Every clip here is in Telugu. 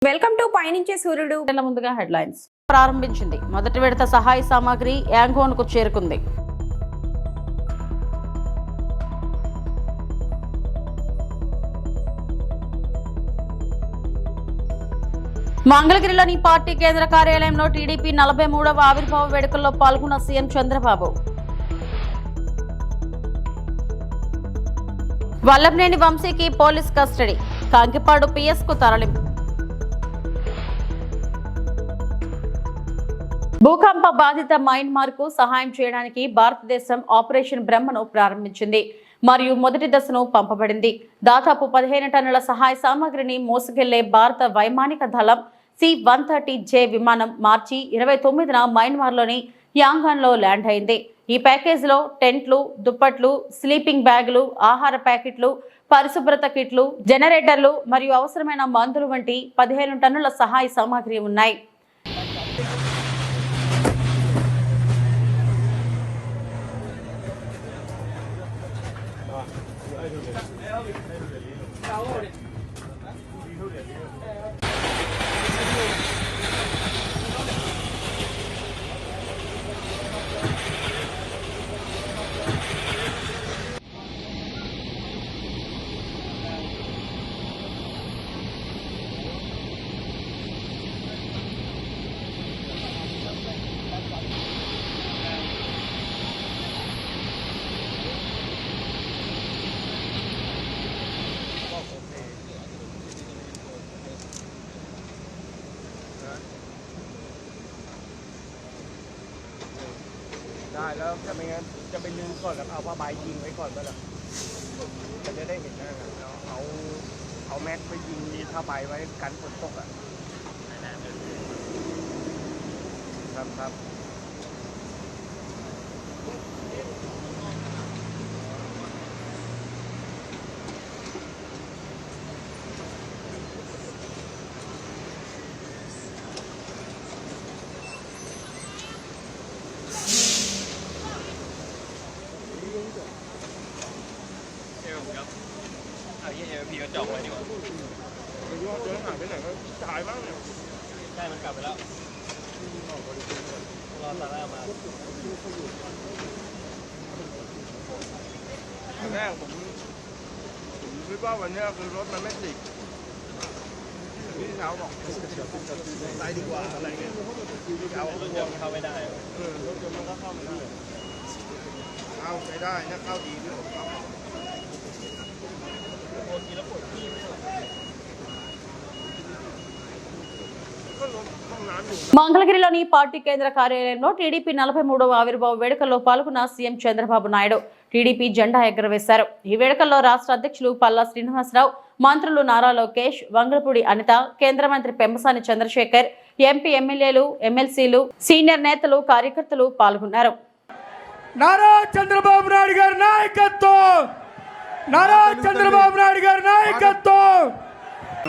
వెల్కమ్ టు పయనించే సూర్యుడు. ముందుగా హెడ్లైన్స్ ప్రారంభించింది. మొదటి విడత సహాయ సామాగ్రి యాంగోన్కు చేరుకుంది. మంగళగిరిలోని పార్టీ కేంద్ర కార్యాలయంలో టీడీపీ 43వ ఆవిర్భావ వేడుకల్లో పాల్గొన్న సీఎం చంద్రబాబు. వల్లభనేని వంశీకి పోలీస్ కస్టడీ, కాంకిపాడు పిఎస్కు తరలింపు. భూకంప బాధిత మయన్మార్కు సహాయం చేయడానికి భారతదేశం ఆపరేషన్ బ్రహ్మను ప్రారంభించింది మరియు మొదటి దశను పంపబడింది. దాదాపు 15 టన్నుల సహాయ సామాగ్రిని మోసుకెళ్లే భారత వైమానిక దళం C-130J విమానం మార్చి 29న మయన్మార్లోని యాంగాన్లో ల్యాండ్ అయింది. ఈ ప్యాకేజీలో టెంట్లు, దుప్పట్లు, స్లీపింగ్ బ్యాగులు, ఆహార ప్యాకెట్లు, పరిశుభ్రత కిట్లు, జనరేటర్లు మరియు అవసరమైన మందులు వంటి 15 టన్నుల సహాయ సామాగ్రి ఉన్నాయి.ได้แล้วจะไม่งั้นจะไปลืมก่อนกับเอาผ้าใบยิงไว้ก่อนก็ได้จะได้เห็นหน้ากันเอาแม็กไปยิงผ้าใบไว้กันฝนตกอ่ะครับ เอาที่พี่ก็จองไว้ดีกว่าเดินห่างไปไหนก็ถ่ายบ้างเนี่ยใช่มันกลับไปแล้วรอซาร่ามาตอนแรกผมคิดว่าวันนี้คือรถมันไม่ติดพี่สาวบอกไปดีกว่าอะไรเงี้ยพี่สาวรถยนต์เข้าไม่ได้รถยนต์มันก็เข้าไม่ได้เข้าไปได้นะเข้าดีด้วยครับమంగళగిరిలోని పార్టీ కేంద్ర కార్యాలయంలో టీడీపీ 43వ ఆవిర్భావ వేడుకల్లో పాల్గొన్న సీఎం చంద్రబాబు నాయుడు టీడీపీ జెండా ఎగురవేశారు. ఈ వేడుకల్లో రాష్ట్ర అధ్యక్షులు పల్లా శ్రీనివాసరావు, మంత్రులు నారా లోకేష్, వంగలపూడి అనిత, కేంద్ర మంత్రి పెమ్మసాని చంద్రశేఖర్, ఎంపీ, ఎమ్మెల్యేలు, ఎమ్మెల్సీలు, సీనియర్ నేతలు, కార్యకర్తలు పాల్గొన్నారు. నారా చంద్రబాబు నాయుడు గారి నాయకత్వం, నారా చంద్రబాబు నాయుడు గారి నాయకత్వం.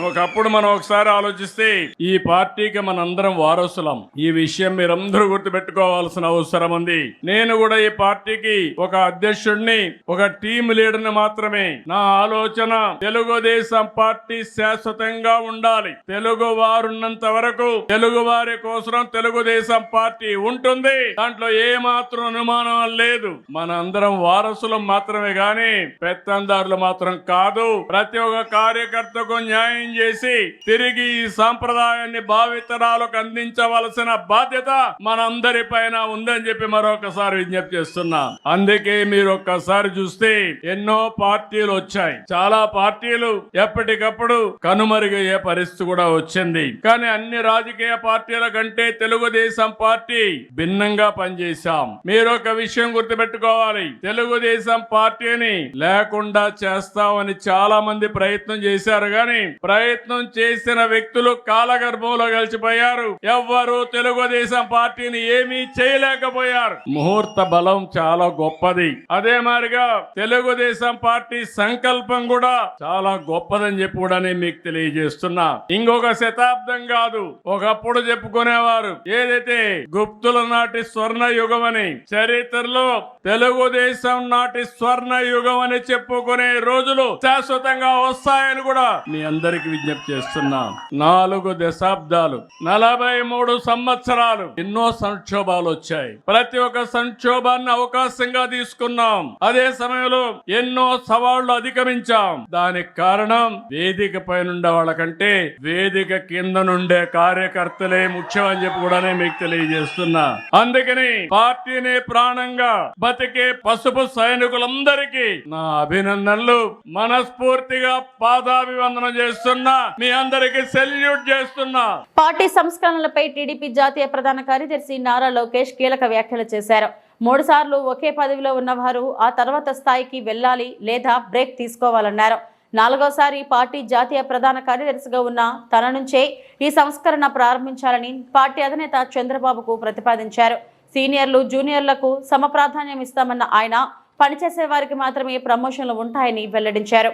ఒకప్పుడు మనం ఒకసారి ఆలోచిస్తే ఈ పార్టీకి మనందరం వారసులం. ఈ విషయం మీరందరూ గుర్తుపెట్టుకోవాల్సిన అవసరం ఉంది. నేను కూడా ఈ పార్టీకి ఒక అధ్యక్షుడిని, ఒక టీం లీడర్ని మాత్రమే. నా ఆలోచన తెలుగుదేశం పార్టీ శాశ్వతంగా ఉండాలి. తెలుగు వారున్నంత వరకు తెలుగు వారి కోసం తెలుగుదేశం పార్టీ ఉంటుంది. దాంట్లో ఏ మాత్రం అనుమానం లేదు. మన అందరం వారసులం మాత్రమే గాని పెత్తందారులు మాత్రం కాదు. ప్రతి ఒక్క కార్యకర్తకు న్యాయం చేసి తిరిగి ఈ సాంప్రదాయాన్ని భావితరాలకు అందించవలసిన బాధ్యత మనందరి పైన ఉందని చెప్పి మరొకసారి విజ్ఞప్తి చేస్తున్నా. అందుకే మీరు ఒక్కసారి చూస్తే ఎన్నో పార్టీలు వచ్చాయి. చాలా పార్టీలు ఎప్పటికప్పుడు కనుమరుగయ్యే పరిస్థితి కూడా వచ్చింది. కానీ అన్ని రాజకీయ పార్టీల కంటే తెలుగుదేశం పార్టీ భిన్నంగా పనిచేశాం. మీరు ఒక విషయం గుర్తుపెట్టుకోవాలి. తెలుగుదేశం పార్టీని లేకుండా చేస్తామని చాలా మంది ప్రయత్నం చేశారు. కానీ ప్రయత్నం చేసిన వ్యక్తులు కాలగర్భంలో కలిసిపోయారు. ఎవ్వరూ తెలుగుదేశం పార్టీని ఏమీ చేయలేకపోయారు. ముహూర్త బలం చాలా గొప్పది. అదే మాదిరిగా తెలుగుదేశం పార్టీ సంకల్పం కూడా చాలా గొప్పదని చెప్పి కూడా మీకు తెలియజేస్తున్నా. ఇంకొక శతాబ్దం కాదు, ఒకప్పుడు చెప్పుకునేవారు ఏదైతే గుప్తుల నాటి స్వర్ణ యుగం అని, చరిత్రలో తెలుగుదేశం నాటి స్వర్ణ యుగం అని చెప్పుకునే రోజులు శాశ్వతంగా వస్తాయని కూడా మీ అందరికీ పార్టీకి విజ్ఞప్తి చేస్తున్నాం. 4 దశాబ్దాలు 43 సంవత్సరాలు ఎన్నో సంక్షోభాలు వచ్చాయి. ప్రతి ఒక్క సంక్షోభాన్ని అవకాశంగా తీసుకున్నాం. అదే సమయంలో ఎన్నో సవాళ్లు అధిగమించాం. దానికి కారణం వేదిక పైన ఉండే వాళ్ళకంటే వేదిక కింద నుండే కార్యకర్తలే ముఖ్యం అని చెప్పి కూడా మీకు తెలియజేస్తున్నా. అందుకని పార్టీని ప్రాణంగా బతికే పసుపు సైనికులందరికీ నా అభినందనలు. మనస్ఫూర్తిగా పాదాభివందనం చేస్తున్నా. మీ అందరికీ సెల్యూట్ చేస్తున్నా. పార్టీ సంస్కరణలపై టీడీపీ జాతీయ ప్రధాన కార్యదర్శి నారా లోకేష్ కీలక వ్యాఖ్యలు చేశారు. 3 సార్లు ఒకే పదవిలో ఉన్నవారు ఆ తర్వాత స్థాయికి వెళ్లాలి లేదా బ్రేక్ తీసుకోవాలన్నారు. 4వసారి పార్టీ జాతీయ ప్రధాన కార్యదర్శిగా ఉన్న తన నుంచే ఈ సంస్కరణ ప్రారంభించాలని పార్టీ అధినేత చంద్రబాబుకు ప్రతిపాదించారు. సీనియర్లు జూనియర్లకు సమప్రాధాన్యం ఇస్తామన్న ఆయన పనిచేసే వారికి మాత్రమే ప్రమోషన్లు ఉంటాయని వెల్లడించారు.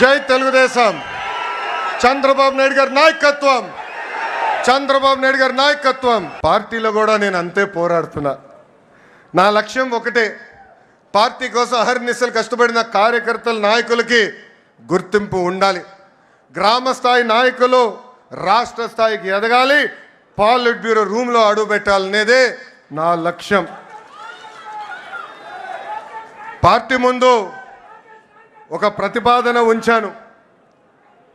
జై తెలుగుదేశం. చంద్రబాబు నాయుడు గారి నాయకత్వం, చంద్రబాబు నాయుడు గారి నాయకత్వం. పార్టీలో కూడా నేను అంతే పోరాడుతున్నా. నా లక్ష్యం ఒకటే, పార్టీ కోసం అహర్నిశలు కష్టపడిన కార్యకర్తల నాయకులకి గుర్తింపు ఉండాలి. గ్రామ స్థాయి నాయకులు రాష్ట్ర స్థాయికి ఎదగాలి. పాలిట్ బ్యూరో రూమ్లో అడుగు పెట్టాలనేదే నా లక్ష్యం. పార్టీ ముందు ఒక ప్రతిపాదన ఉంచాను.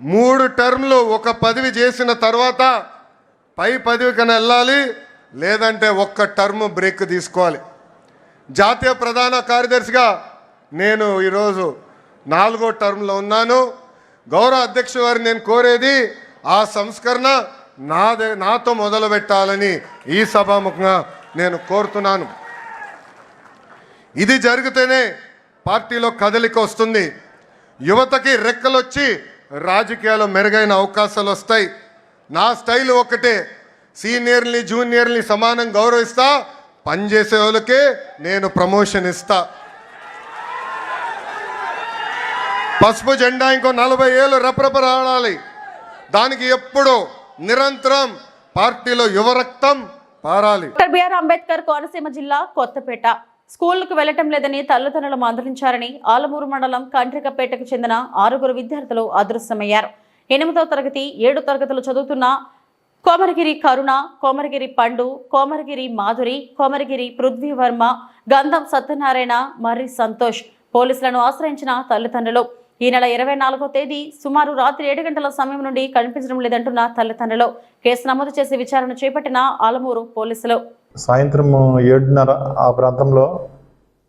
3 టర్మ్లు ఒక పదవి చేసిన తర్వాత పై పదవికైనా వెళ్ళాలి, లేదంటే ఒక్క టర్మ్ బ్రేక్ తీసుకోవాలి. జాతీయ ప్రధాన కార్యదర్శిగా నేను ఈరోజు 4వ టర్మ్లో ఉన్నాను. గౌరవ అధ్యక్షుడు వారు నేను కోరేది ఆ సంస్కరణ నాతో మొదలు పెట్టాలని ఈ సభాముఖంగా నేను కోరుతున్నాను. ఇది జరిగితేనే పార్టీలో కదలిక వస్తుంది. యువతకి రెక్కలొచ్చి రాజకీయాల్లో మెరుగైన అవకాశాలు వస్తాయి. నా స్టైల్ ఒకటే, సీనియర్ని జూనియర్ని సమానం గౌరవిస్తా. పనిచేసే వాళ్ళకే నేను ప్రమోషన్ ఇస్తా. పసుపు జెండా ఇంకో 40 ఏళ్ళు రెపరెపలాడాలి. దానికి ఎప్పుడు నిరంతరం పార్టీలో యువరక్తం పారాలి. డాక్టర్ బిఆర్ అంబేద్కర్ కోనసీమ జిల్లా కొత్తపేట స్కూళ్లకు వెళ్లటం లేదని తల్లిదండ్రులు మందలించారని ఆలమూరు మండలం కండ్రికపేటకు చెందిన 6 విద్యార్థులు అదృశ్యమయ్యారు. 8వ తరగతి 7 తరగతులు చదువుతున్న కోమరగిరి కరుణ, కోమరగిరి పండు, కోమరగిరి మాధురి, కోమరగిరి పృథ్వీవర్మ, గంధం సత్యనారాయణ, మర్రి సంతోష్ పోలీసులను ఆశ్రయించిన తల్లిదండ్రులు ఈ నెల 24వ తేదీ సుమారు రాత్రి 7 గంటల సమయం నుండి కనిపించడం లేదంటున్న తల్లిదండ్రులు కేసు నమోదు చేసి విచారణ చేపట్టిన ఆలమూరు పోలీసులు. సాయంత్రం 7:30 ఆ ప్రాంతంలో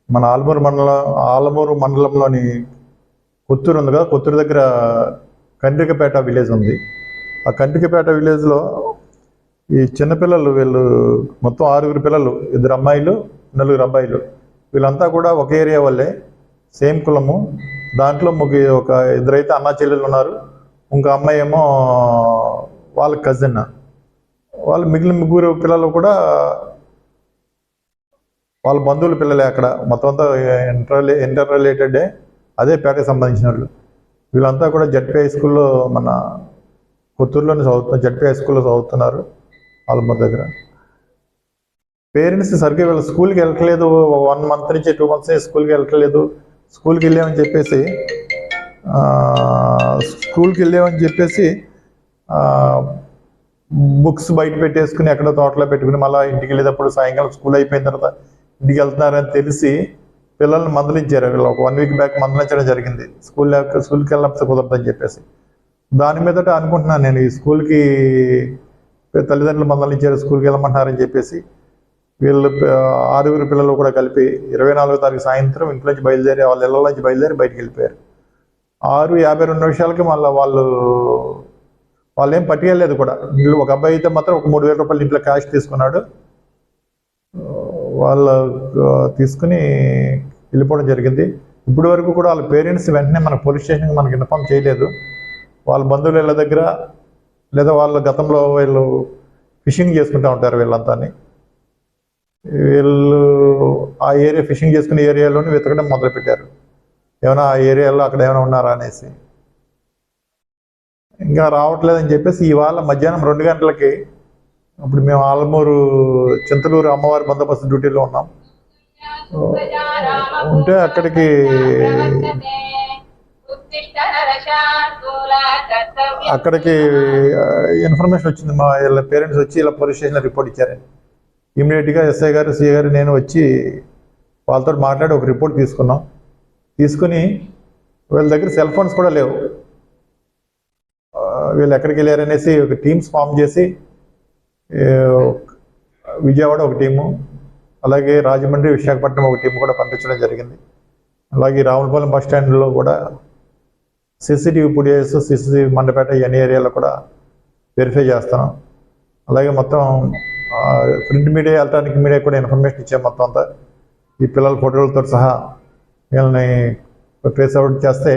మన ఆలమూరు మండలంలోని కొత్తూరు ఉంది కదా, కొత్తూరు దగ్గర కండ్రికపేట విలేజ్ ఉంది. ఆ కండ్రికపేట విలేజ్లో ఈ చిన్నపిల్లలు వీళ్ళు మొత్తం 6 పిల్లలు, 2 అమ్మాయిలు 4 అబ్బాయిలు, వీళ్ళంతా కూడా ఒక ఏరియా వాళ్ళే, సేమ్ కులము. దాంట్లో ఒక 2 అయితే అన్నా చెల్లెలు ఉన్నారు. ఇంకో అమ్మాయి ఏమో వాళ్ళ కజిన్. వాళ్ళు మిగిలిన 3 పిల్లలు కూడా వాళ్ళ బంధువుల పిల్లలే. అక్కడ మొత్తం అంతా ఇంటర్ రిలేటెడే, అదే పేటకి సంబంధించిన వాళ్ళు. వీళ్ళంతా కూడా జడ్పీ హై స్కూల్లో మన కొత్తూరులోనే చదువుతున్నారు, జడ్పీ హై స్కూల్లో చదువుతున్నారు ఆలమూరు దగ్గర. పేరెంట్స్ సరిగ్గా వీళ్ళు స్కూల్కి వెళ్ళట్లేదు, 1 మంత్ నుంచి 2 మంత్స్ స్కూల్కి వెళ్ళట్లేదు. స్కూల్కి వెళ్ళామని చెప్పేసి బుక్స్ బయట పెట్టేసుకుని ఎక్కడో తోటలో పెట్టుకుని మళ్ళీ ఇంటికి వెళ్ళేటప్పుడు సాయంకాలం స్కూల్ అయిపోయిన తర్వాత ఇంటికి వెళ్తున్నారని తెలిసి పిల్లల్ని మందలించారు. వీళ్ళు ఒక 1 వీక్ బ్యాక్ మందలించడం జరిగింది. స్కూల్కి వెళ్ళకపోతే కుదరదని చెప్పేసి. దాని మీదట అనుకుంటున్నాను నేను, ఈ స్కూల్కి తల్లిదండ్రులు మందలించారు, స్కూల్కి వెళ్ళమంటున్నారని చెప్పేసి వీళ్ళు 6 పిల్లలు కూడా కలిపి 24వ తారీఖు సాయంత్రం ఇంట్లో నుంచి బయలుదేరి వాళ్ళ ఇళ్ళ నుంచి బయలుదేరి బయటికి వెళ్ళిపోయారు. 6:52 మళ్ళీ వాళ్ళు ఏం పట్టుకెళ్ళలేదు కూడా. వీళ్ళు ఒక అబ్బాయి అయితే మాత్రం ఒక 3,000 రూపాయలు ఇంట్లో క్యాష్ తీసుకున్నాడు. వాళ్ళు తీసుకుని వెళ్ళిపోవడం జరిగింది. ఇప్పటి వరకు కూడా వాళ్ళ పేరెంట్స్ వెంటనే మన పోలీస్ స్టేషన్కి మనకి ఇన్ఫార్మ్ చేయలేదు. వాళ్ళ బంధువుల ఇళ్ళ దగ్గర లేదా వాళ్ళ గతంలో వీళ్ళు ఫిషింగ్ చేసుకుంటూ ఉంటారు. వీళ్ళు ఆ ఏరియా ఫిషింగ్ చేసుకునే ఏరియాలోనే వెతకడం మొదలుపెట్టారు, ఏమైనా ఆ ఏరియాలో అక్కడ ఏమైనా ఉన్నారా అనేసి. ఇంకా రావట్లేదని చెప్పేసి ఇవాళ మధ్యాహ్నం 2 గంటలకి, ఇప్పుడు మేము ఆలమూరు చింతలూరు అమ్మవారి బందోబస్తు డ్యూటీలో ఉన్నాం. ఉంటే అక్కడికి అక్కడికి ఇన్ఫర్మేషన్ వచ్చింది. మా వీళ్ళ పేరెంట్స్ వచ్చి ఇలా పోలీస్ స్టేషన్లో రిపోర్ట్ ఇచ్చారని. ఇమీడియట్గా ఎస్ఐ గారు, సిఐ గారు, నేను వచ్చి వాళ్ళతో మాట్లాడి ఒక రిపోర్ట్ తీసుకున్నాం. తీసుకుని వీళ్ళ దగ్గర సెల్ ఫోన్స్ కూడా లేవు. వీళ్ళు ఎక్కడికి వెళ్ళారనేసి ఒక టీమ్స్ ఫామ్ చేసి విజయవాడ ఒక టీము, అలాగే రాజమండ్రి, విశాఖపట్నం ఒక టీము కూడా పంపించడం జరిగింది. అలాగే రావులపాలెం బస్ స్టాండ్లో కూడా సీసీటీవీ ఫుటేజ్, సీసీటీవీ మండపేట ఇవన్నీ ఏరియాలో కూడా వెరిఫై చేస్తున్నాం. అలాగే మొత్తం ప్రింట్ మీడియా, ఎలక్ట్రానిక్ మీడియా కూడా ఇన్ఫర్మేషన్ ఇచ్చాం. మొత్తం అంతా ఈ పిల్లల ఫోటోలతో సహా వీళ్ళని ట్రేస్ అవుట్ చేస్తే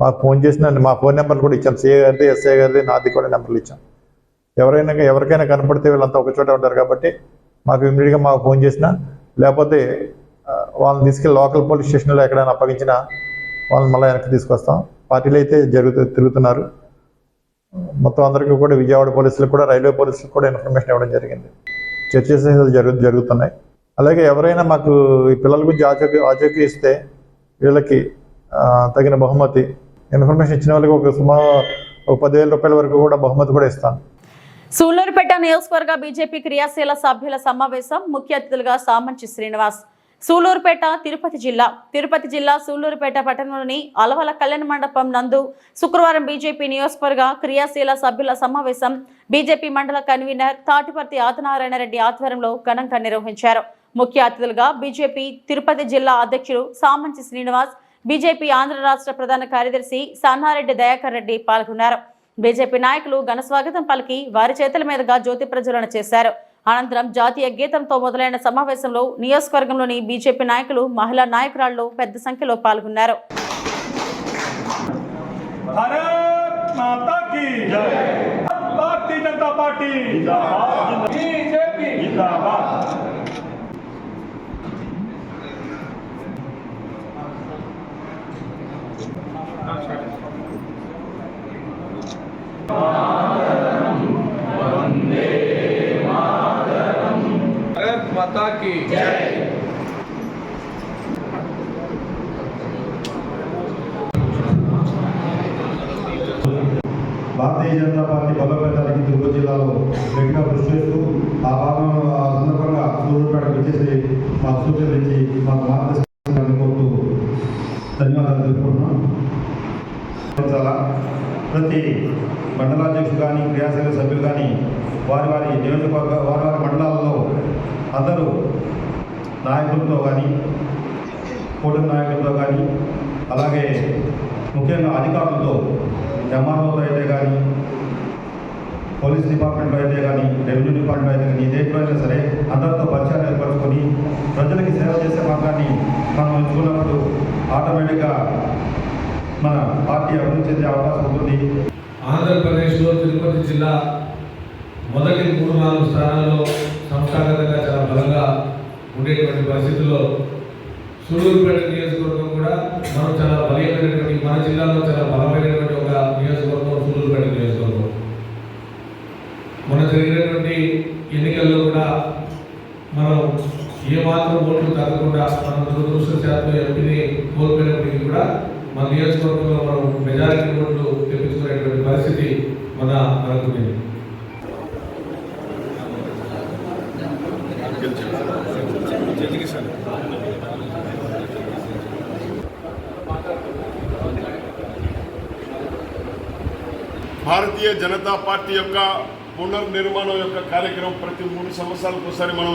మాకు ఫోన్ చేసిన మా ఫోన్ నెంబర్లు కూడా ఇచ్చాం. సిఐ గారిది, ఎస్ఐ గారిది, నాది కూడా నెంబర్లు ఇచ్చాం. ఎవరికైనా కనపడితే వీళ్ళంతా ఒక చోట ఉంటారు కాబట్టి మాకు ఇమీడియట్గా మాకు ఫోన్ చేసినా, లేకపోతే వాళ్ళని తీసుకెళ్ళి లోకల్ పోలీస్ స్టేషన్లో ఎక్కడైనా అప్పగించినా వాళ్ళని మళ్ళీ వెనక్కి తీసుకొస్తాం. పార్టీలు అయితే తిరుగుతున్నారు. మొత్తం అందరికీ కూడా విజయవాడ పోలీసులకు కూడా, రైల్వే పోలీసులకు కూడా ఇన్ఫర్మేషన్ ఇవ్వడం జరిగింది. చర్చస్ జరుగుతున్నాయి. అలాగే ఎవరైనా మాకు ఈ పిల్లల గురించి ఆచూకీ ఇస్తే వీళ్ళకి తగిన బహుమతి, ఇన్ఫర్మేషన్ ఇచ్చిన వాళ్ళకి ఒక 10,000 రూపాయల వరకు కూడా బహుమతి కూడా ఇస్తాను. సూళ్లూరుపేట నియోజకవర్గ బీజేపీ క్రియాశీల సభ్యుల సమావేశం. ముఖ్య అతిథులుగా సామంచి శ్రీనివాస్. సూళ్లూరుపేట తిరుపతి జిల్లా సూళ్లూరుపేట పట్టణంలోని అలవల కళ్యాణ మండపం నందు శుక్రవారం బీజేపీ నియోజకవర్గ క్రియాశీల సభ్యుల సమావేశం బీజేపీ మండల కన్వీనర్ తాటిపర్తి ఆదినారాయణ రెడ్డి ఆధ్వర్యంలో ఘనంగా నిర్వహించారు. ముఖ్య అతిథులుగా బీజేపీ తిరుపతి జిల్లా అధ్యక్షుడు సామంచి శ్రీనివాస్, బీజేపీ ఆంధ్ర రాష్ట్ర ప్రధాన కార్యదర్శి సన్నారెడ్డి దయాకర్ రెడ్డి పాల్గొన్నారు. బీజేపీ నాయకులు ఘన స్వాగతం పలికి వారి చేతుల మీదుగా జ్యోతి ప్రజ్వలన చేశారు. అనంతరం జాతీయ గీతంతో మొదలైన సమావేశంలో నియోజకవర్గంలోని బీజేపీ నాయకులు, మహిళా నాయకురాళ్లు పెద్ద సంఖ్యలో పాల్గొన్నారు. माता की जय। భారతీయ జనతా పార్టీ బలోపేతానికి తిరుపతి జిల్లాలో గట్టిగా కృషి చేస్తూ ఆ సందర్భంగా సూర్యుపేటకు వచ్చేసి మాకు సూచనలు ఇచ్చి మాకు మార్గదర్శకాన్ని కోరుతూ ధన్యవాదాలు తెలుపుకుంటున్నాం. ప్రతి మండలాధ్యక్షులు కానీ, క్రియాశీల సభ్యులు కానీ వారి నియోజకవర్గ వారి మండలాల్లో అందరూ నాయకులతో కానీ, కూటమి నాయకులతో కానీ, అలాగే ముఖ్యంగా అధికారులతో, ఎంఆర్ఓతో అయితే కానీ, పోలీస్ డిపార్ట్మెంట్లో అయితే కానీ, రెవెన్యూ డిపార్ట్మెంట్లో అయితే కానీ, దేంట్లో అయినా సరే అందరితో పరిచయాలు ఏర్పరచుకొని ప్రజలకి సేవ చేసే మార్గాన్ని మనం ఎంచుకున్నప్పుడు ఆటోమేటిక్గా మన పార్టీ అభివృద్ధి చెందే అవకాశం ఉంటుంది. ఆంధ్రప్రదేశ్లో తిరుపతి జిల్లా మొదటి 3-4 స్థానాల్లో సంస్థాగతంగా చాలా బలంగా ఉండేటువంటి పరిస్థితుల్లో సూళ్లూరుపేట నియోజకవర్గం కూడా మనం చాలా బలమైనటువంటి, మన జిల్లాలో చాలా బలమైనటువంటి ఒక నియోజకవర్గం సూళ్లూరుపేట నియోజకవర్గం. మన జరిగినటువంటి ఎన్నికల్లో కూడా మనం ఏమాత్రం ఓట్లు తగ్గకుండా మనం దురదృష్టశాతం ఎంపీని కోల్పోయినప్పటికీ కూడా మన నియోజకవర్గంలో మనం మెజారిటీ ఓట్లు తెప్పించుకునేటువంటి పరిస్థితి మనకుంది. భారతీయ జనతా పార్టీ యొక్క పునర్నిర్మాణం యొక్క కార్యక్రమం ప్రతి 3 సంవత్సరాలకు ఒకసారి మనం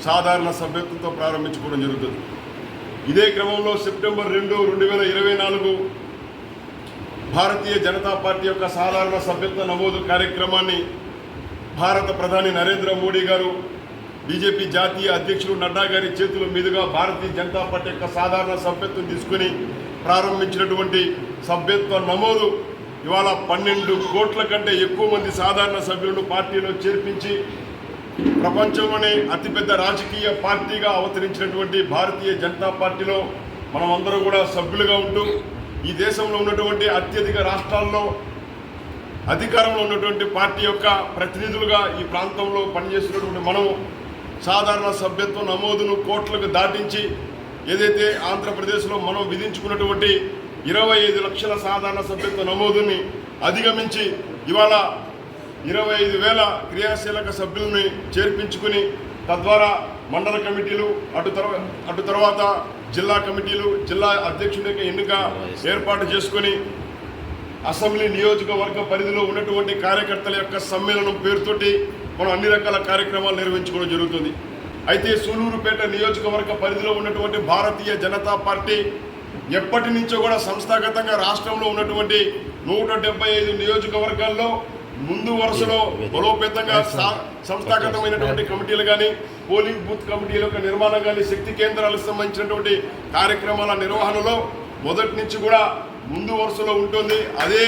సాధారణ సభ్యత్వంతో ప్రారంభించుకోవడం జరుగుతుంది. ఇదే క్రమంలో సెప్టెంబర్ 2, 2024 భారతీయ జనతా పార్టీ యొక్క సాధారణ సభ్యత్వ నమోదు కార్యక్రమాన్ని భారత ప్రధాని నరేంద్ర మోడీ గారు, బీజేపీ జాతీయ అధ్యక్షులు నడ్డా గారి చేతుల మీదుగా భారతీయ జనతా పార్టీ యొక్క సాధారణ సభ్యత్వం తీసుకుని ప్రారంభించినటువంటి సభ్యత్వ నమోదు ఇవాళ 12 కోట్ల కంటే ఎక్కువ మంది సాధారణ సభ్యులను పార్టీలో చేర్పించి ప్రపంచంలోనే అతిపెద్ద రాజకీయ పార్టీగా అవతరించినటువంటి భారతీయ జనతా పార్టీలో మనమందరం కూడా సభ్యులుగా ఉంటూ ఈ దేశంలో ఉన్నటువంటి అత్యధిక రాష్ట్రాల్లో అధికారంలో ఉన్నటువంటి పార్టీ యొక్క ప్రతినిధులుగా ఈ ప్రాంతంలో పనిచేస్తున్నటువంటి మనం సాధారణ సభ్యత్వ నమోదును కోట్లకు దాటించి ఏదైతే ఆంధ్రప్రదేశ్లో మనం విధించుకున్నటువంటి 25 లక్షల సాధారణ సభ్యత్వ నమోదుని అధిగమించి ఇవాళ 25,000 క్రియాశీలక సభ్యుల్ని చేర్పించుకుని తద్వారా మండల కమిటీలు అటు తర్వాత జిల్లా కమిటీలు, జిల్లా అధ్యక్షుడి యొక్క ఎన్నిక ఏర్పాటు చేసుకొని అసెంబ్లీ నియోజకవర్గ పరిధిలో ఉన్నటువంటి కార్యకర్తల యొక్క సమ్మేళనం పేరుతోటి మనం అన్ని రకాల కార్యక్రమాలు నిర్వహించుకోవడం జరుగుతుంది. అయితే సూలూరుపేట నియోజకవర్గ పరిధిలో ఉన్నటువంటి భారతీయ జనతా పార్టీ ఎప్పటి నుంచో కూడా సంస్థాగతంగా రాష్ట్రంలో ఉన్నటువంటి 175 నియోజకవర్గాల్లో ముందు వరుసలో బలోపేతంగా సంస్థాగతమైనటువంటి కమిటీలు కానీ, పోలింగ్ బూత్ కమిటీల యొక్క నిర్మాణం కానీ, శక్తి కేంద్రాలకు సంబంధించినటువంటి కార్యక్రమాల నిర్వహణలో మొదటి నుంచి కూడా ముందు వరుసలో ఉంటుంది. అదే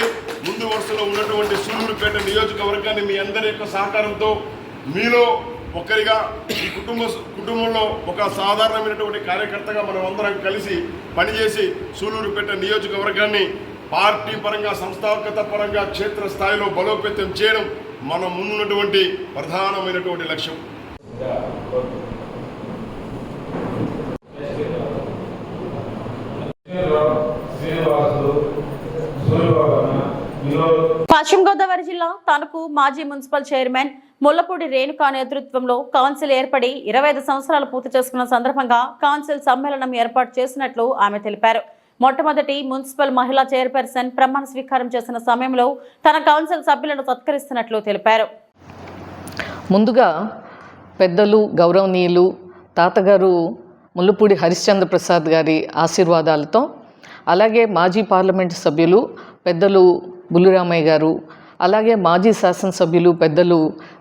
ముందు వరుసలో ఉన్నటువంటి సూలూరుపేట నియోజకవర్గాన్ని మీ అందరి యొక్క సహకారంతో మీలో ఒకరిగా ఈ కుటుంబంలో ఒక సాధారణమైనటువంటి కార్యకర్తగా మనం అందరం కలిసి పనిచేసి సూలూరుపేట నియోజకవర్గాన్ని పార్టీ పరంగా, సంస్థాగత పరంగా క్షేత్ర స్థాయిలో బలోపేతం చేయడం మన ముందున్నటువంటి ప్రధానమైనటువంటి లక్ష్యం. పశ్చిమ గోదావరి జిల్లా తణుకు మాజీ మున్సిపల్ చైర్మన్ ముల్లపూడి రేణుకా నేతృత్వంలో కౌన్సిల్ ఏర్పడి 25 సంవత్సరాలు పూర్తి చేసుకున్న సందర్భంగా కౌన్సిల్ సమ్మేళనం ఏర్పాటు చేసినట్లు ఆమె తెలిపారు. మొట్టమొదటి మున్సిపల్ మహిళా చైర్పర్సన్ ప్రమాణ స్వీకారం చేసిన సమయంలో తన కౌన్సిల్ సభ్యులను సత్కరిస్తున్నట్లు తెలిపారు. ముందుగా పెద్దలు గౌరవనీయులు తాతగారు ముల్లపూడి హరిశ్చంద్ర ప్రసాద్ గారి ఆశీర్వాదాలతో, అలాగే మాజీ పార్లమెంటు సభ్యులు పెద్దలు బుల్లిరామయ్య గారు, అలాగే మాజీ శాసనసభ్యులు పెద్దలు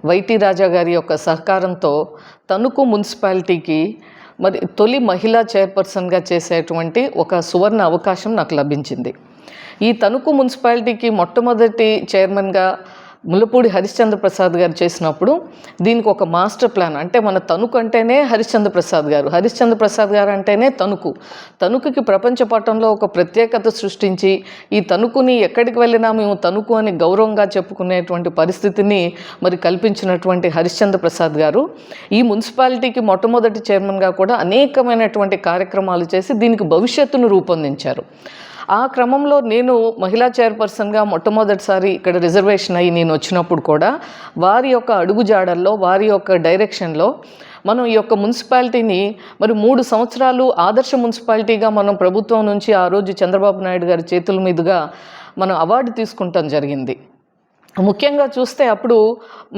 వైటీ రాజా గారి యొక్క సహకారంతో తణుకు మున్సిపాలిటీకి మరి తొలి మహిళా చైర్పర్సన్గా చేసేటువంటి ఒక సువర్ణ అవకాశం నాకు లభించింది. ఈ తణుకు మున్సిపాలిటీకి మొట్టమొదటి చైర్మన్గా ముల్లపూడి హరిశ్చంద్ర ప్రసాద్ గారు చేసినప్పుడు దీనికి ఒక మాస్టర్ ప్లాన్, అంటే మన తణుకు అంటేనే హరిశ్చంద్ర ప్రసాద్ గారు, హరిశ్చంద్ర ప్రసాద్ గారు అంటేనే తణుకుకి ప్రపంచ పటంలో ఒక ప్రత్యేకత సృష్టించి ఈ తణుకుని ఎక్కడికి వెళ్ళినా మేము తణుకు అని గౌరవంగా చెప్పుకునేటువంటి పరిస్థితిని మరి కల్పించినటువంటి హరిశ్చంద్ర ప్రసాద్ గారు ఈ మున్సిపాలిటీకి మొట్టమొదటి చైర్మన్గా కూడా అనేకమైనటువంటి కార్యక్రమాలు చేసి దీనికి భవిష్యత్తును రూపొందించారు. ఆ క్రమంలో నేను మహిళా చైర్పర్సన్గా మొట్టమొదటిసారి ఇక్కడ రిజర్వేషన్ అయ్యి నేను వచ్చినప్పుడు కూడా వారి యొక్క అడుగుజాడల్లో, వారి యొక్క డైరెక్షన్లో మనం ఈ యొక్క మున్సిపాలిటీని మరి 3 సంవత్సరాలు ఆదర్శ మున్సిపాలిటీగా మనం ప్రభుత్వం నుంచి ఆ రోజు చంద్రబాబు నాయుడు గారి చేతుల మీదుగా మనం అవార్డు తీసుకుంటాం జరిగింది. ముఖ్యంగా చూస్తే అప్పుడు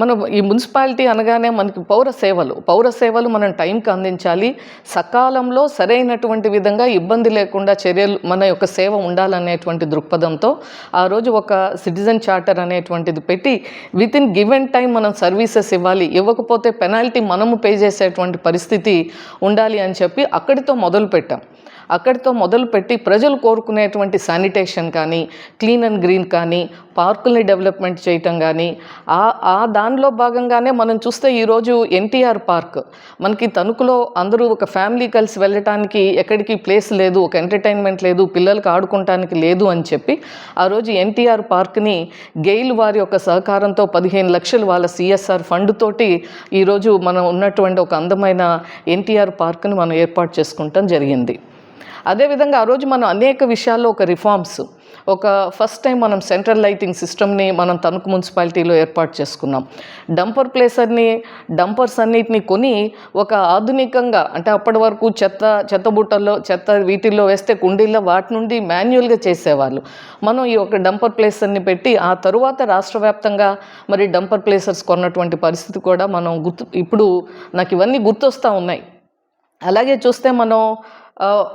మనం ఈ మున్సిపాలిటీ అనగానే మనకి పౌర సేవలు మనం టైంకి అందించాలి, సకాలంలో సరైనటువంటి విధంగా ఇబ్బంది లేకుండా చర్యలు మన యొక్క సేవ ఉండాలనేటువంటి దృక్పథంతో ఆ రోజు ఒక సిటిజన్ చార్టర్ అనేటువంటిది పెట్టి విత్ ఇన్ గివెన్ టైం మనం సర్వీసెస్ ఇవ్వాలి, ఇవ్వకపోతే పెనాల్టీ మనము పే చేసేటువంటి పరిస్థితి ఉండాలి అని చెప్పి అక్కడితో మొదలుపెట్టి ప్రజలు కోరుకునేటువంటి శానిటేషన్ కానీ, క్లీన్ అండ్ గ్రీన్ కానీ, పార్కుల్ని డెవలప్మెంట్ చేయటం కానీ దానిలో భాగంగానే మనం చూస్తే ఈరోజు ఎన్టీఆర్ పార్క్ మనకి తణుకులో అందరూ ఒక ఫ్యామిలీ కలిసి వెళ్ళటానికి ఎక్కడికి ప్లేస్ లేదు, ఒక ఎంటర్టైన్మెంట్ లేదు, పిల్లలకు ఆడుకోవటానికి లేదు అని చెప్పి ఆ రోజు ఎన్టీఆర్ పార్క్ని గెయిల్ వారి యొక్క సహకారంతో 15 లక్షలు వాళ్ళ CSR ఫండ్ తోటి ఈరోజు మనం ఉన్నటువంటి ఒక అందమైన ఎన్టీఆర్ పార్క్ని మనం ఏర్పాటు చేసుకుంటాం జరిగింది. అదేవిధంగా ఆ రోజు మనం అనేక విషయాల్లో ఒక రిఫార్మ్స్, ఒక ఫస్ట్ టైం మనం సెంట్రల్ లైటింగ్ సిస్టమ్ని మనం తణుకు మున్సిపాలిటీలో ఏర్పాటు చేసుకున్నాం. డంపర్స్ అన్నిటిని కొని ఒక ఆధునికంగా, అంటే అప్పటి వరకు చెత్త బుట్టల్లో వీటిల్లో వేస్తే కుండీల్లో వాటి నుండి మాన్యువల్గా చేసేవాళ్ళు. మనం ఈ ఒక డంపర్ ప్లేసర్ని పెట్టి ఆ తరువాత రాష్ట్ర వ్యాప్తంగా మరి డంపర్ ప్లేసర్స్ కొన్నటువంటి పరిస్థితి కూడా మనం ఇప్పుడు నాకు ఇవన్నీ గుర్తొస్తూ ఉన్నాయి. అలాగే చూస్తే మనం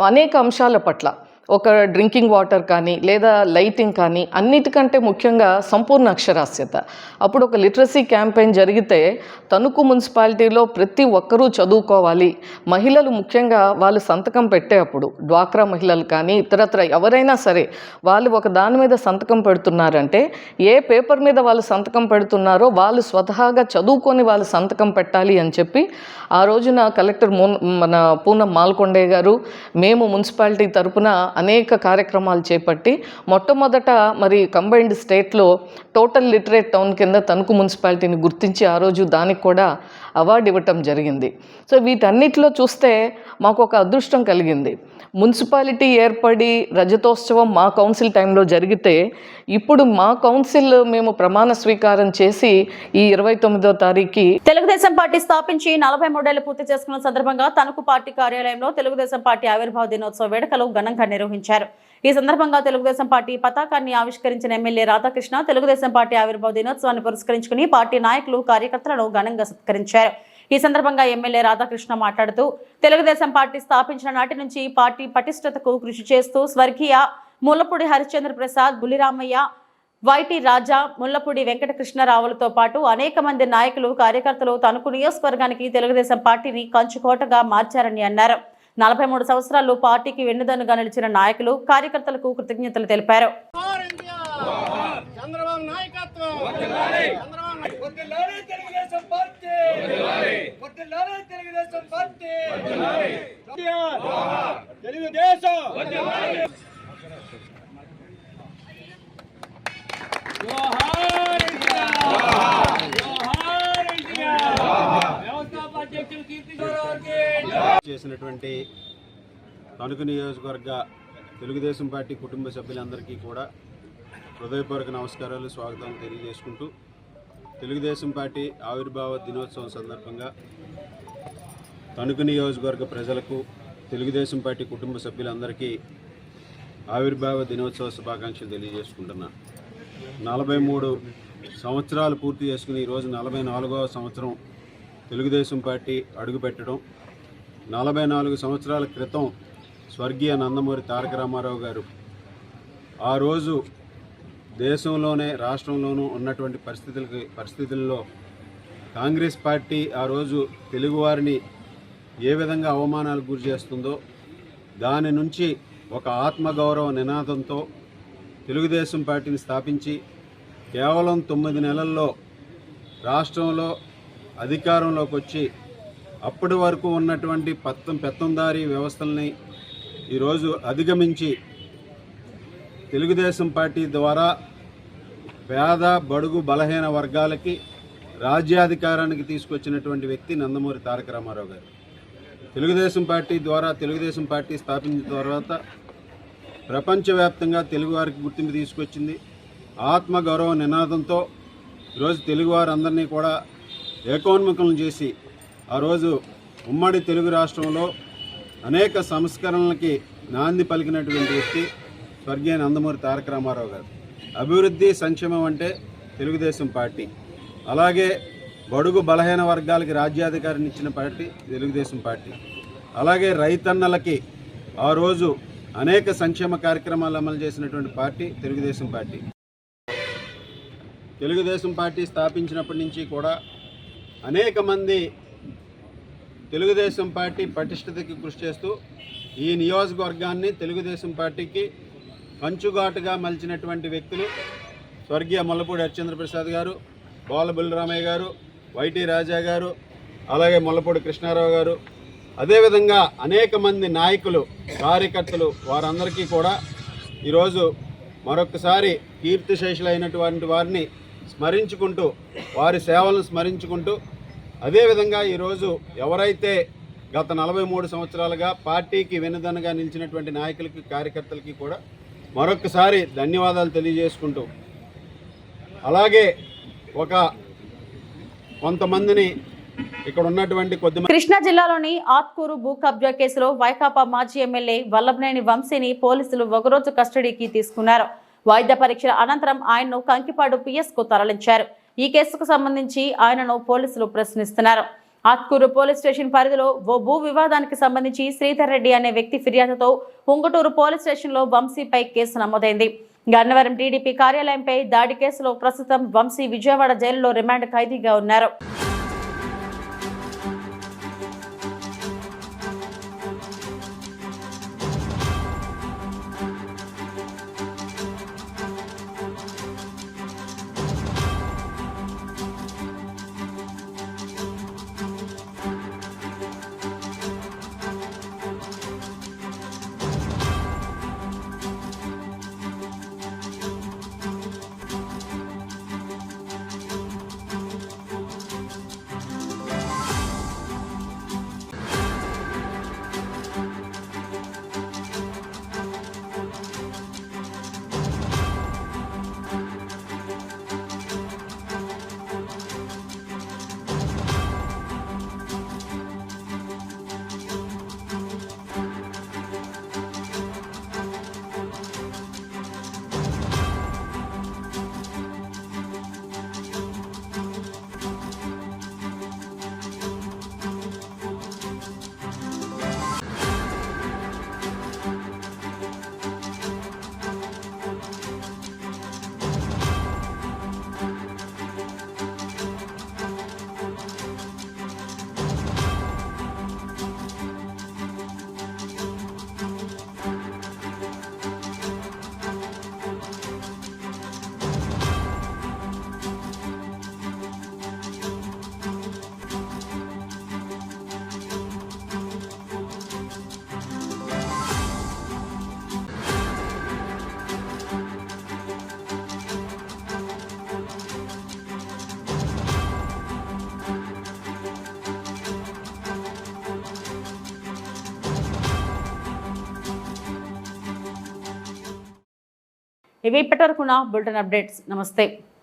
అనేక అంశాల పట్ల ఒక డ్రింకింగ్ వాటర్ కానీ లేదా లైటింగ్ కానీ అన్నిటికంటే ముఖ్యంగా సంపూర్ణ అక్షరాస్యత. అప్పుడు ఒక లిటరసీ క్యాంపెయిన్ జరిగితే తణుకు మున్సిపాలిటీలో ప్రతి ఒక్కరూ చదువుకోవాలి, మహిళలు ముఖ్యంగా వాళ్ళు సంతకం పెట్టేటప్పుడు డ్వాక్రా మహిళలు కానీ ఇతరత్ర ఎవరైనా సరే వాళ్ళు ఒక దాని మీద సంతకం పెడుతున్నారంటే ఏ పేపర్ మీద వాళ్ళు సంతకం పెడుతున్నారో వాళ్ళు స్వతహాగా చదువుకొని వాళ్ళు సంతకం పెట్టాలి అని చెప్పి ఆ రోజున కలెక్టర్ మన పూనం మాల్కొండే గారు, మేము మున్సిపాలిటీ తరపున అనేక కార్యక్రమాలు చేపట్టి మొట్టమొదట మరి కంబైన్డ్ స్టేట్లో టోటల్ లిటరేట్ టౌన్ కింద తణుకు మున్సిపాలిటీని గుర్తించి ఆ రోజు దానికి కూడా అవార్డు ఇవ్వటం జరిగింది. సో వీటన్నిటిలో చూస్తే మాకు ఒక అదృష్టం కలిగింది. మున్సిపాలిటీ ఏర్పడి రజతోత్సవం మా కౌన్సిల్ టైంలో జరిగితే ఇప్పుడు మా కౌన్సిల్ మేము ప్రమాణ స్వీకారం చేసి ఈ 29వ తారీఖు తెలుగుదేశం పార్టీ స్థాపించి 43 ఏళ్లు పూర్తి చేసుకున్న సందర్భంగా తణుకు పార్టీ కార్యాలయంలో తెలుగుదేశం పార్టీ ఆవిర్భావ దినోత్సవ వేడుకలు ఘనంగా నిర్వహించారు. ఈ సందర్భంగా తెలుగుదేశం పార్టీ పతాకాన్ని ఆవిష్కరించిన ఎమ్మెల్యే రాధాకృష్ణ తెలుగుదేశం పార్టీ ఆవిర్భావ దినోత్సవాన్ని పురస్కరించుకుని పార్టీ నాయకులు కార్యకర్తలను ఘనంగా సత్కరించారు. ఈ సందర్భంగా ఎమ్మెల్యే రాధాకృష్ణ మాట్లాడుతూ తెలుగుదేశం పార్టీ స్థాపించిన నాటి నుంచి పార్టీ పటిష్టతకు కృషి చేస్తూ స్వర్గీయ ముల్లపూడి హరిశ్చంద్ర ప్రసాద్, బుల్లిరామయ్య, వైటి రాజా, ముల్లపూడి వెంకటకృష్ణరావులతో పాటు అనేక మంది నాయకులు కార్యకర్తలు తణుకు నియోజకవర్గానికి తెలుగుదేశం పార్టీని కంచుకోటగా మార్చారని అన్నారు. 43 సంవత్సరాలు పార్టీకి వెన్నుదన్నుగా నిలిచిన నాయకులు కార్యకర్తలకు కృతజ్ఞతలు తెలిపారు. చేసినటువంటి తణుకు నియోజకవర్గ తెలుగుదేశం పార్టీ కుటుంబ సభ్యులందరికీ కూడా హృదయపూర్వక నమస్కారాలు, స్వాగతం తెలియజేసుకుంటూ తెలుగుదేశం పార్టీ ఆవిర్భావ దినోత్సవం సందర్భంగా తణుకు నియోజకవర్గ ప్రజలకు, తెలుగుదేశం పార్టీ కుటుంబ సభ్యులందరికీ ఆవిర్భావ దినోత్సవ శుభాకాంక్షలు తెలియజేసుకుంటున్నా. 43 సంవత్సరాలు పూర్తి చేసుకుని ఈరోజు 44వ సంవత్సరం తెలుగుదేశం పార్టీ అడుగుపెట్టడం. 44 సంవత్సరాల క్రితం స్వర్గీయ నందమూరి తారక రామారావు గారు ఆ రోజు దేశంలోనే రాష్ట్రంలోనూ ఉన్నటువంటి పరిస్థితుల్లో కాంగ్రెస్ పార్టీ ఆ రోజు తెలుగువారిని ఏ విధంగా అవమానాలకు గురి చేస్తుందో దాని నుంచి ఒక ఆత్మగౌరవ నినాదంతో తెలుగుదేశం పార్టీని స్థాపించి కేవలం 9 నెలల్లో రాష్ట్రంలో అధికారంలోకి వచ్చి అప్పటి వరకు ఉన్నటువంటి పెత్తందారీ వ్యవస్థల్ని ఈరోజు అధిగమించి తెలుగుదేశం పార్టీ ద్వారా పేద, బడుగు, బలహీన వర్గాలకి రాజ్యాధికారానికి తీసుకొచ్చినటువంటి వ్యక్తి నందమూరి తారక రామారావు గారు. తెలుగుదేశం పార్టీ ద్వారా తెలుగుదేశం పార్టీ స్థాపించిన తర్వాత ప్రపంచవ్యాప్తంగా తెలుగువారికి గుర్తింపు తీసుకొచ్చింది. ఆత్మగౌరవ నినాదంతో ఈరోజు తెలుగువారందరినీ కూడా ఏకోన్ముఖం చేసి ఆ రోజు ఉమ్మడి తెలుగు రాష్ట్రంలో అనేక సంస్కరణలకి నాంది పలికినటువంటి వ్యక్తి స్వర్గీయ నందమూరి తారక రామారావు గారు. అభివృద్ధి, సంక్షేమం అంటే తెలుగుదేశం పార్టీ. అలాగే బడుగు బలహీన వర్గాలకి రాజ్యాధికారాన్ని ఇచ్చిన పార్టీ తెలుగుదేశం పార్టీ. అలాగే రైతన్నలకి ఆ రోజు అనేక సంక్షేమ కార్యక్రమాలు అమలు చేసినటువంటి party Telugu Desam party. Telugu Desam party స్థాపించినప్పటి నుంచి కూడా అనేక మంది తెలుగుదేశం పార్టీ పటిష్టతకి కృషి చేస్తూ ఈ నియోజకవర్గాన్ని తెలుగుదేశం పార్టీకి కంచుగాటుగా మలిచినటువంటి వ్యక్తులు స్వర్గీయ ముల్లపూడి హరిశ్చంద్ర ప్రసాద్ గారు, బోల బుల్లిరామయ్య గారు, వైటి రాజా గారు, అలాగే ముల్లపూడి కృష్ణారావు గారు, అదేవిధంగా అనేక మంది నాయకులు, కార్యకర్తలు, వారందరికీ కూడా ఈరోజు మరొకసారి కీర్తిశేషులైనటువంటి వారిని స్మరించుకుంటూ, వారి సేవలను స్మరించుకుంటూ, అదేవిధంగా ఈరోజు ఎవరైతే గత 43 సంవత్సరాలుగా పార్టీకి వెన్నుదన్నుగా నిలిచినటువంటి నాయకులకి, కార్యకర్తలకి కూడా మరొకసారి ధన్యవాదాలు తెలియజేసుకుంటూ, అలాగే కొంతమందిని ఇక్కడ ఉన్నటువంటి కృష్ణా జిల్లాలోని ఆత్కూరు భూ కబ్జా కేసులో వైకాపా మాజీ ఎమ్మెల్యే వల్లభనేని వంశీని పోలీసులు ఒకరోజు కస్టడీకి తీసుకున్నారు. వైద్య పరీక్షల అనంతరం ఆయన్ను కంకిపాడు పిఎస్ కు తరలించారు. ఈ కేసుకు సంబంధించి ఆయనను పోలీసులు ప్రశ్నిస్తున్నారు. ఆత్కూరు పోలీస్ స్టేషన్ పరిధిలో ఓ భూ వివాదానికి సంబంధించి శ్రీధర్ రెడ్డి అనే వ్యక్తి ఫిర్యాదుతో ఉంగుటూరు పోలీస్ స్టేషన్లో వంశీపై కేసు నమోదైంది. గన్నవరం టీడీపీ కార్యాలయంపై దాడి కేసులో ప్రస్తుతం వంశీ విజయవాడ జైలులో రిమాండ్ ఖైదీగా ఉన్నారు. ఇవి ఇప్పటివరకున్న బులెటిన్ అప్డేట్స్. నమస్తే.